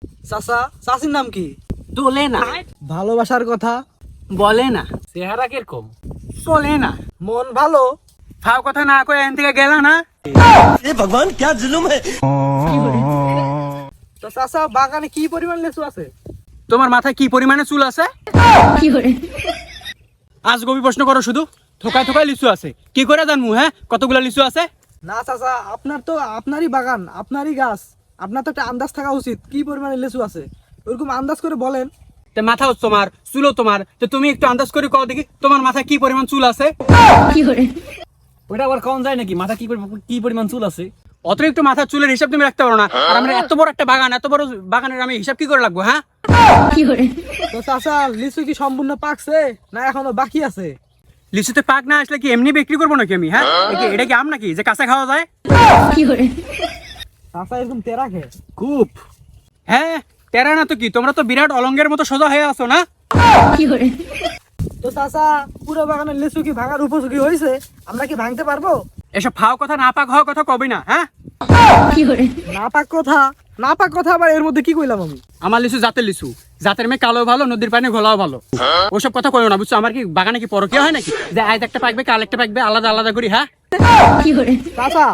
চাচা, চাচির নাম কি? তোলে না, ভালোবাসার কথা বলে না, চেহারা কিরকম? চলে না। মন ভালো। ফাও কথা না কয়ে এখান থেকে গেলা না। তো চাচা, বাগানে কি পরিমাণ লিচু আছে? তোমার মাথায় কি পরিমাণে চুল আছে? আজ গভীর প্রশ্ন করো শুধু। থোকায় থোকায় লিচু আছে, কি করে জানবো? হ্যাঁ, কতগুলা লিচু আছে? না চাচা, আপনার তো আপনারই বাগান, আপনারই গাছ, আপনার তো একটা আন্দাজ থাকা উচিত কি পরিমাণে লিচু আছে। ওরকম আন্দাজ করে বলেন। তে মাথাও তোমার, চুলও তোমার, তো তুমি একটু আন্দাজ করে কও দেখি তোমার মাথায় কি পরিমাণ চুল আছে। ওইটা আবার কম যায় নাকি? মাথা কি পরিমাণ চুল আছে? অতিরিক্ত মাথার চুলের হিসাব তুমি রাখতে পারো না। আর আমরা এত বড় একটা বাগান, এত বড় বাগানের আমি হিসাব কি করে রাখবো? হ্যাঁ, তো চাচা, লিচু কি সম্পূর্ণ পাকছে না এখনো বাকি আছে? লিচুতে পাক না আসলে কি এমনি বিক্রি করবো নাকি আমি? হ্যাঁ, এটা কি আম নাকি যে কাঁচা খাওয়া যায়? চাচা এরকম তেরা খেয়ে। খুব। হ্যাঁ, তেরা না তো কি, তোমরা তো বিরাট অলঙ্গের মতো সোজা হয়ে আছো না। তো চাচা, পুরো বাগানের লিচু কি ভাঙার উপযোগী হয়েছে? আমরা কি ভাঙতে পারবো? এসব ফাও কথা, না পাক হওয়ার কথা কবি না। হ্যাঁ, না পাক কথা আবার এর মধ্যে কি কইলাম আমি? আমার লিচু জাতের লিচু, জাতের মেয়ে কালো ভালো, নদীর পানি ঘোলাও ভালো। ওসব কথা কইও না, বুঝছো? আমার কি বাগানে কি পরকীয়া হয় নাকি যে আজ একটা পাকবে কাল একটা পাকবে, আলাদা আলাদা করি? হ্যাঁ, চাচা,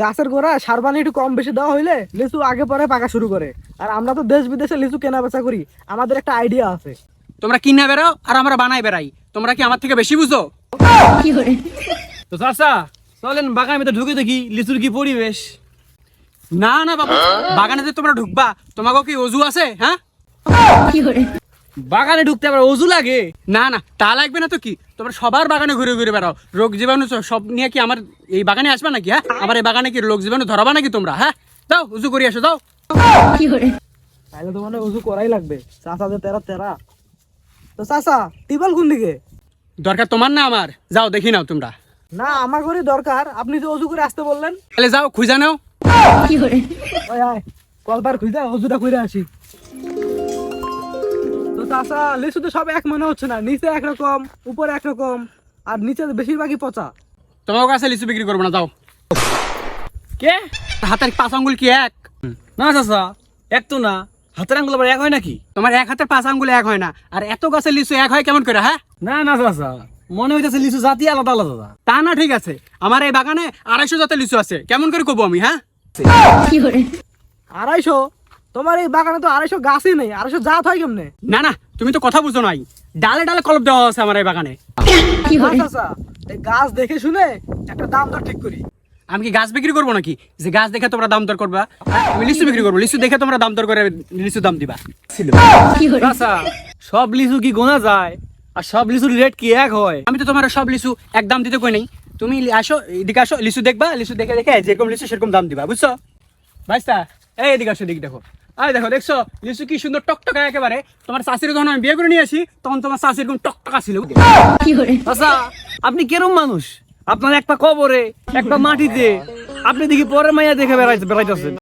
গাছের গোড়ায় সার পানি একটু কম বেশি দেওয়া হইলে লিচু আগে পরে পাকা শুরু করে। আর আমরা তো দেশ বিদেশে লিচু কেনা বেচা করি, আমাদের একটা আইডিয়া আছে। তোমরা কিনা বেড়াও আর আমরা বানাই বেড়াই, তোমরা কি আমার থেকে বেশি বুঝো? তো চাচা চলেন বাগানের ভিতরে ঢুকে দেখি লিচুর কি পরিবেশ। না না বাবু, বাগানে যে তোমরা ঢুকবা, তোমাকে কি অজু আছে? হ্যাঁ, বাগানে ঢুকতে আবার অজু লাগে? না না, তা লাগবে না তো কি, তোমরা সবার বাগানে ঘুরে ঘুরে বেড়াও, রোগ জীবাণু সব নিয়ে কি আমার এই বাগানে আসবা নাকি? হ্যাঁ, আমার এই বাগানে কি রোগ জীবাণু ধরাবা নাকি তোমরা? হ্যাঁ, যাও উজু করে আসো, যাও। তাহলে তো মানে উজু করাই লাগবে। চাচা যে তেরা তেরা। তো চাচা, টিবল কোন দিকে? দরকার তোমার না আমার? যাও দেখি নাও তোমরা। না, আমার ঘরে দরকার, আপনি তো অজু করে আসতে বললেন। তাহলে যাও খুঁজা নাও। ওই আয়, কলপার খুঁজে অজুটা করে আসি। তো চাচা, লিচু তো সব এক মনে হচ্ছে না, নিচে একরকম উপরে একরকম, আর নিচে বেশিরভাগই পচা। তোমার কাছে লিচু বিক্রি করবো না, যাও। কে? হাতের 5 আঙ্গুল কি এক? না চাচা, এক তো না, হাতের আঙ্গুল আবার এক হয় নাকি? তোমার এক হাতের 5 আঙ্গুল এক হয় না, আর এত গাছের লিচু এক হয় কেমন করে? হ্যাঁ, না না চাচা, মনে হইতেছে লিচু জাতি আলাদা আলাদা। তা না, ঠিক আছে, আমার এই বাগানে 250 জাতের লিচু আছে, কেমন করে কবো আমি? হ্যাঁ, 250? তোমার এই বাগানে তো 250 গাছই নেই, 250 জাত হয় কেমনে? না না, তুমি তো কথা বুঝো নাই, ডালে ডালে কলপ দেওয়া আছে আমার এই বাগানে। না চাচা, এই গাছ দেখে শুনে একটা দাম দর ঠিক করি। আমি কি গাছ বিক্রি করবো নাকি যে গাছ দেখে তোমরা দাম দর করবা? হ্যাঁ, আমি লিচু বিক্রি করবো, লিচু দেখে তোমরা দাম দর করে লিচু দাম দিবা। চাচা, সব লিচু কি গোনা যায়? আর সব লিচুর রেট কি এক হয়? আমি তো তোমার সব লিচু এক দাম দিতে কই নাই। তুমি আসো, এদিকে আসো, লিচু দেখবা, লিচু দেখে দেখে যেরকম লিচু সেরকম দাম দিবা, বুঝছো? ভাইস্তা, এই এদিকে আসো, এদিকে দেখো। আরে দেখো, দেখছো লিচু কি সুন্দর টকটকা একেবারে। তোমার চাষির যখন আমি বিয়ে করে নিয়ে আসি, তখন তোমার চাষি এরকম টকটকা ছিল। চাচা, আপনি কেরম মানুষ? আপনার একটা কবরে একটা মাটিতে আপনি দেখি পরের মাইয়া দেখে বেড়াইতেছেন।